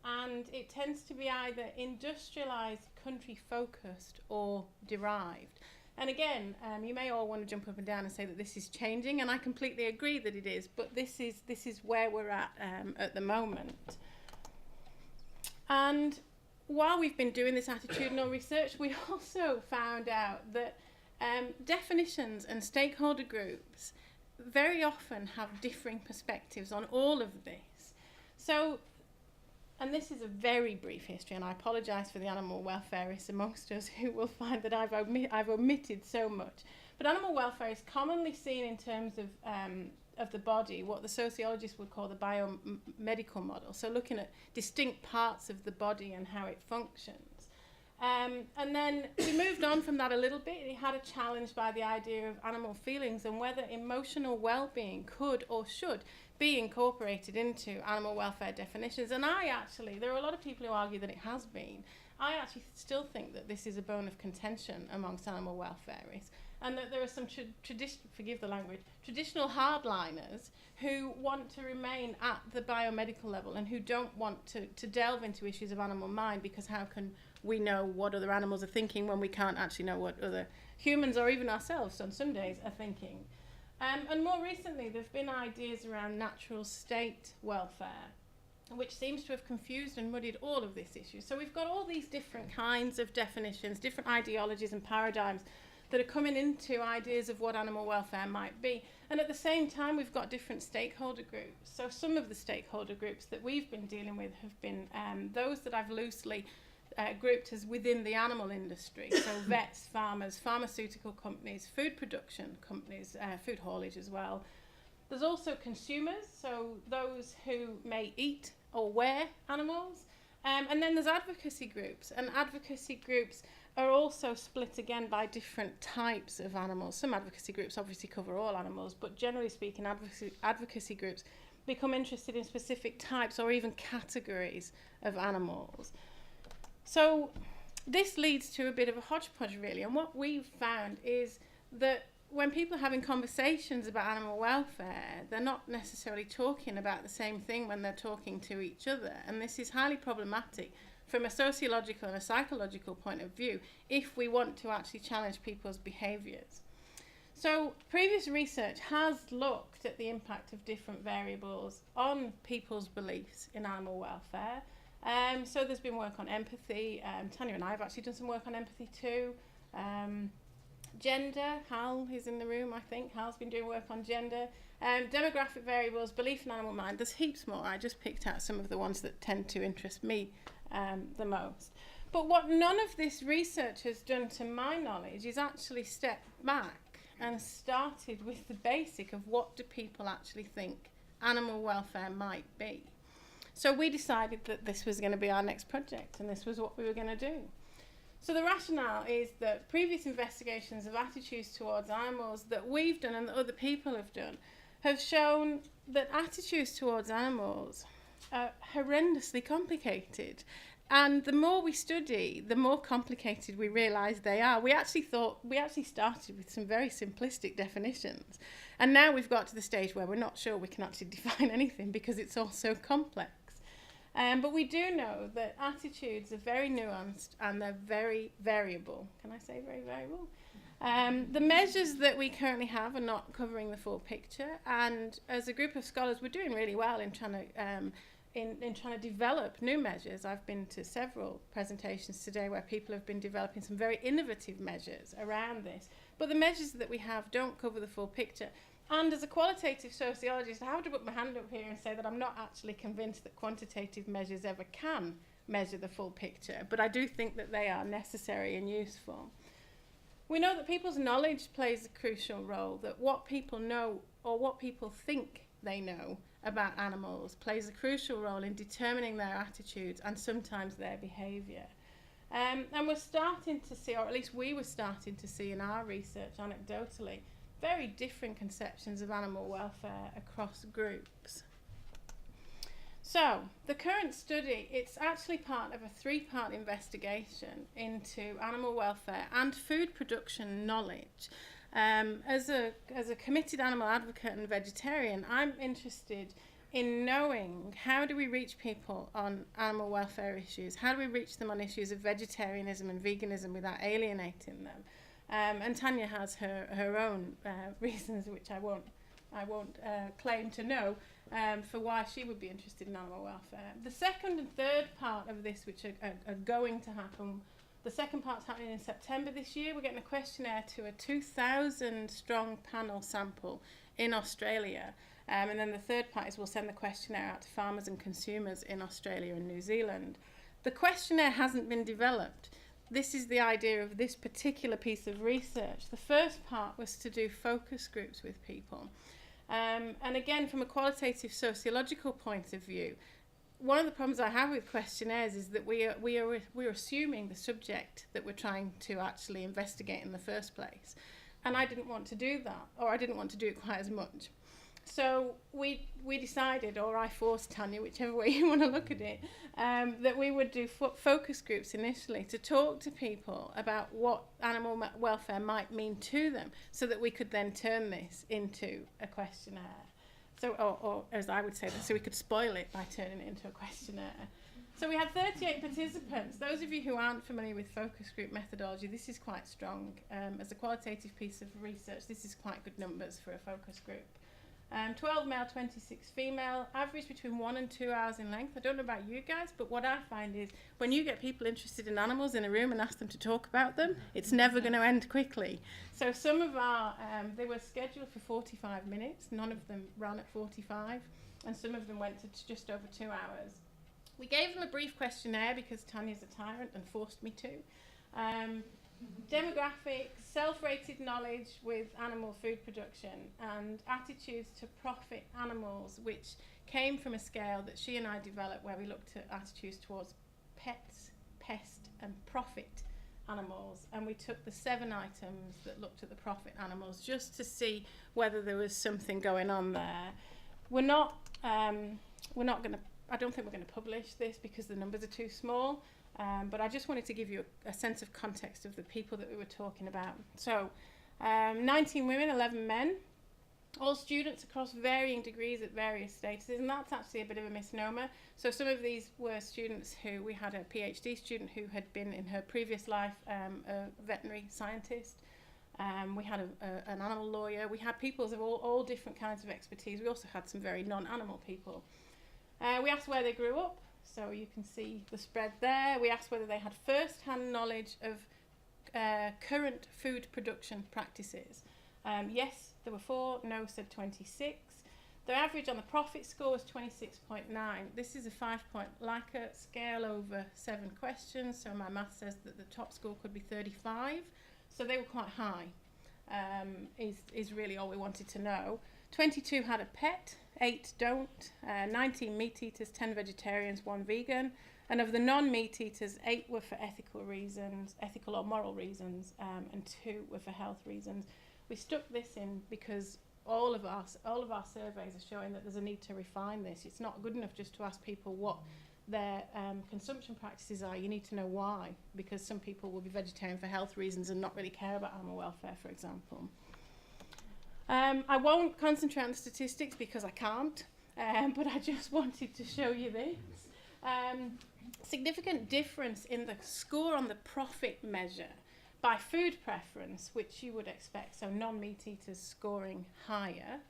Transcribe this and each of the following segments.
and it tends to be either industrialised, country-focused or derived. And again, you may all want to jump up and down and say that this is changing, and I completely agree that it is, but this is where we're at the moment. And while we've been doing this attitudinal research, we also found out that definitions and stakeholder groups very often have differing perspectives on all of this. So, and this is a very brief history, and I apologise for the animal welfareists amongst us who will find that I've omitted so much. But animal welfare is commonly seen in terms of the body, what the sociologists would call the biomedical model. So looking at distinct parts of the body and how it functions. And then we moved on from that a little bit. It had a challenge by the idea of animal feelings and whether emotional well-being could or should be incorporated into animal welfare definitions. And there are a lot of people who argue that it has been. I actually still think that this is a bone of contention amongst animal welfareists, and that there are some traditional hardliners who want to remain at the biomedical level and who don't want to delve into issues of animal mind, because how can we know what other animals are thinking when we can't actually know what other humans or even ourselves on some days are thinking. And more recently, there have been ideas around natural state welfare, which seems to have confused and muddied all of this issue. So we've got all these different kinds of definitions, different ideologies and paradigms that are coming into ideas of what animal welfare might be. And at the same time, we've got different stakeholder groups. So some of the stakeholder groups that we've been dealing with have been those that I've loosely grouped as within the animal industry. So vets, farmers, pharmaceutical companies, food production companies, food haulage as well. There's also consumers, so those who may eat or wear animals. And then there's advocacy groups, and advocacy groups are also split again by different types of animals. Some advocacy groups obviously cover all animals, but generally speaking, advocacy groups become interested in specific types or even categories of animals. So this leads to a bit of a hodgepodge, really, and what we've found is that when people are having conversations about animal welfare, they're not necessarily talking about the same thing when they're talking to each other, and this is highly problematic from a sociological and a psychological point of view if we want to actually challenge people's behaviours. So previous research has looked at the impact of different variables on people's beliefs in animal welfare. So there's been work on empathy. Tanya and I have actually done some work on empathy too. Gender, Hal is in the room, I think. Hal's been doing work on gender. Demographic variables, belief in animal mind. There's heaps more. I just picked out some of the ones that tend to interest me the most. But what none of this research has done, to my knowledge, is actually step back and started with the basic of what do people actually think animal welfare might be. So we decided that this was going to be our next project, and this was what we were going to do. So the rationale is that previous investigations of attitudes towards animals that we've done and that other people have done have shown that attitudes towards animals are horrendously complicated. And the more we study, the more complicated we realise they are. We actually started with some very simplistic definitions. And now we've got to the stage where we're not sure we can actually define anything because it's all so complex. But we do know that attitudes are very nuanced and they're very variable. Can I say very variable? The measures that we currently have are not covering the full picture. And as a group of scholars, we're doing really well in trying to develop new measures. I've been to several presentations today where people have been developing some very innovative measures around this. But the measures that we have don't cover the full picture. And as a qualitative sociologist, I have to put my hand up here and say that I'm not actually convinced that quantitative measures ever can measure the full picture, but I do think that they are necessary and useful. We know that people's knowledge plays a crucial role, that what people know or what people think they know about animals plays a crucial role in determining their attitudes and sometimes their behaviour. And we're starting to see, or at least we were starting to see in our research anecdotally, very different conceptions of animal welfare across groups. So, the current study, it's actually part of a 3-part investigation into animal welfare and food production knowledge. As a committed animal advocate and vegetarian, I'm interested in knowing how do we reach people on animal welfare issues, how do we reach them on issues of vegetarianism and veganism without alienating them. And Tanya has her own reasons, which I won't claim to know, for why she would be interested in animal welfare. The second and third part of this, which are going to happen, the second part's happening in September this year. We're getting a questionnaire to a 2,000 strong panel sample in Australia. And then the third part is we'll send the questionnaire out to farmers and consumers in Australia and New Zealand. The questionnaire hasn't been developed. This is the idea of this particular piece of research. The first part was to do focus groups with people. And again, from a qualitative sociological point of view, one of the problems I have with questionnaires is that we're assuming the subject that we're trying to actually investigate in the first place. And I didn't want to do that, or I didn't want to do it quite as much. So we decided, or I forced Tanya, whichever way you want to look at it, that we would do focus groups initially to talk to people about what animal welfare might mean to them, so that we could then turn this into a questionnaire. So, or as I would say, so we could spoil it by turning it into a questionnaire. So we had 38 participants. Those of you who aren't familiar with focus group methodology, this is quite strong. As a qualitative piece of research, this is quite good numbers for a focus group. 12 male, 26 female, average between 1 and 2 hours in length. I don't know about you guys, but what I find is when you get people interested in animals in a room and ask them to talk about them, it's never going to end quickly. So some of our, they were scheduled for 45 minutes, none of them ran at 45, and some of them went to just over 2 hours. We gave them a brief questionnaire because Tanya's a tyrant and forced me to. Demographics, self-rated knowledge with animal food production, and attitudes to profit animals, which came from a scale that she and I developed where we looked at attitudes towards pets, pest and profit animals, and we took the 7 items that looked at the profit animals just to see whether there was something going on there. We're not going to, I don't think we're going to publish this because the numbers are too small. But I just wanted to give you a sense of context of the people that we were talking about. So, 19 women, 11 men, all students across varying degrees at various statuses, and that's actually a bit of a misnomer. So some of these were students who, we had a PhD student who had been in her previous life a veterinary scientist. We had an animal lawyer. We had people of all different kinds of expertise. We also had some very non-animal people. We asked where they grew up. So you can see the spread there. We asked whether they had first-hand knowledge of current food production practices. Yes, there were 4. No, said 26. Their average on the profit score was 26.9. This is a 5-point Likert scale over 7 questions. So my math says that the top score could be 35. So they were quite high, is really all we wanted to know. 22 had a pet, 8 don't, 19 meat eaters, 10 vegetarians, 1 vegan, and of the non-meat eaters, 8 were for ethical reasons, ethical or moral reasons, and 2 were for health reasons. We stuck this in because all of our surveys are showing that there's a need to refine this. It's not good enough just to ask people what their consumption practices are. You need to know why, because some people will be vegetarian for health reasons and not really care about animal welfare, for example. I won't concentrate on the statistics because I can't, but I just wanted to show you this. Significant difference in the score on the profit measure by food preference, which you would expect, so non-meat eaters scoring higher,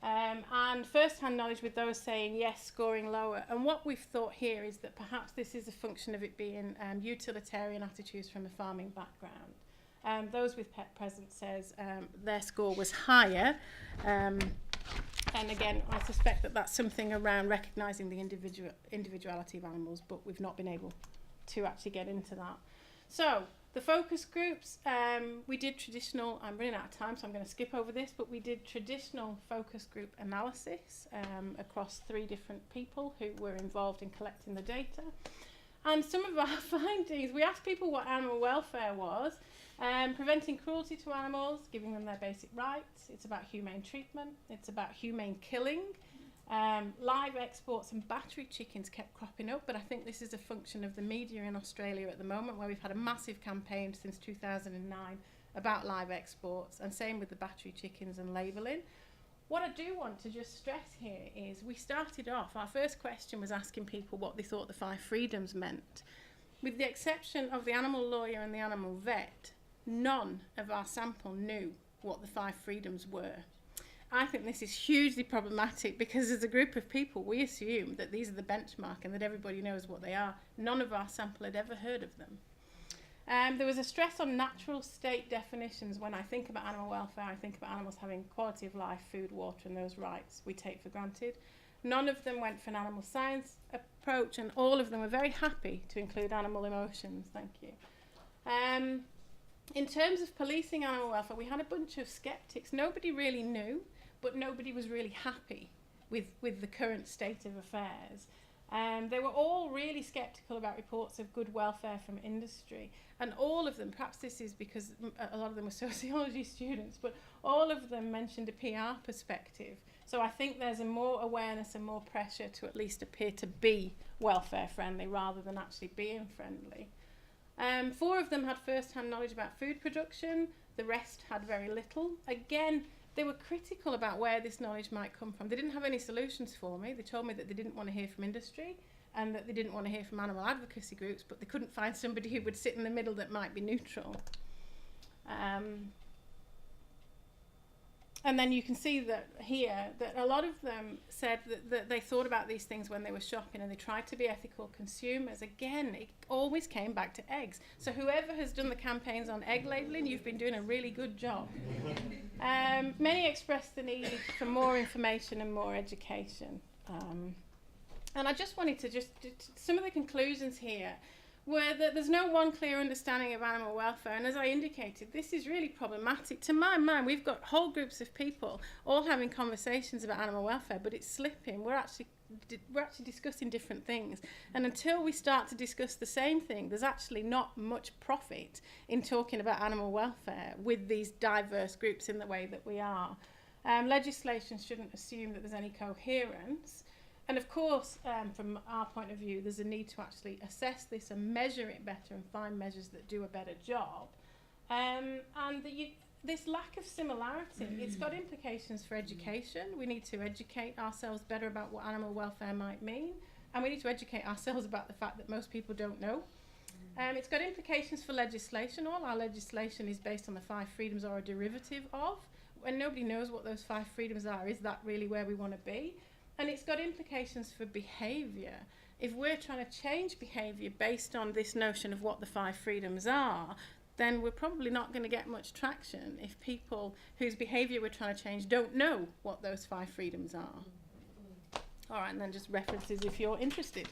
and first-hand knowledge with those saying yes, scoring lower. And what we've thought here is that perhaps this is a function of it being utilitarian attitudes from a farming background. Those with pet present says their score was higher. And again, I suspect that that's something around recognising the individuality of animals, but we've not been able to actually get into that. So the focus groups, we did traditional, I'm running out of time, so I'm going to skip over this, but we did traditional focus group analysis across 3 different people who were involved in collecting the data. And some of our findings, we asked people what animal welfare was. Preventing cruelty to animals, giving them their basic rights. It's about humane treatment. It's about humane killing. Live exports and battery chickens kept cropping up, but I think this is a function of the media in Australia at the moment, where we've had a massive campaign since 2009 about live exports, and same with the battery chickens and labelling. What I do want to just stress here is we started off, our first question was asking people what they thought the 5 freedoms meant. With the exception of the animal lawyer and the animal vet, none of our sample knew what the 5 freedoms were. I think this is hugely problematic because as a group of people we assume that these are the benchmark and that everybody knows what they are. None of our sample had ever heard of them. There was a stress on natural state definitions. When I think about animal welfare, I think about animals having quality of life, food, water, and those rights we take for granted. None of them went for an animal science approach, and all of them were very happy to include animal emotions. Thank you. In terms of policing animal welfare, we had a bunch of skeptics. Nobody really knew, but nobody was really happy with the current state of affairs. They were all really sceptical about reports of good welfare from industry, and all of them, perhaps this is because a lot of them were sociology students, but all of them mentioned a PR perspective. So I think there's a more awareness and more pressure to at least appear to be welfare friendly rather than actually being friendly. 4 of them had first-hand knowledge about food production, the rest had very little. Again, they were critical about where this knowledge might come from. They didn't have any solutions for me. They told me that they didn't want to hear from industry and that they didn't want to hear from animal advocacy groups, but they couldn't find somebody who would sit in the middle that might be neutral. And then you can see that here, that a lot of them said that they thought about these things when they were shopping and they tried to be ethical consumers. Again, it always came back to eggs. So whoever has done the campaigns on egg labelling, you've been doing a really good job. Many expressed the need for more information and more education. And I just wanted to some of the conclusions here were that there's no one clear understanding of animal welfare, and as I indicated, this is really problematic. To my mind, we've got whole groups of people all having conversations about animal welfare, but it's slipping. We're actually discussing different things, and until we start to discuss the same thing, there's actually not much profit in talking about animal welfare with these diverse groups in the way that we are. Legislation shouldn't assume that there's any coherence. And of course, from our point of view, there's a need to actually assess this and measure it better and find measures that do a better job. This lack of similarity, it's got implications for education. We need to educate ourselves better about what animal welfare might mean. And we need to educate ourselves about the fact that most people don't know. It's got implications for legislation. All our legislation is based on the 5 freedoms or a derivative of. When nobody knows what those 5 freedoms are, is that really where we want to be? And it's got implications for behaviour. If we're trying to change behaviour based on this notion of what the 5 freedoms are, then we're probably not going to get much traction if people whose behaviour we're trying to change don't know what those 5 freedoms are. All right, and then just references if you're interested.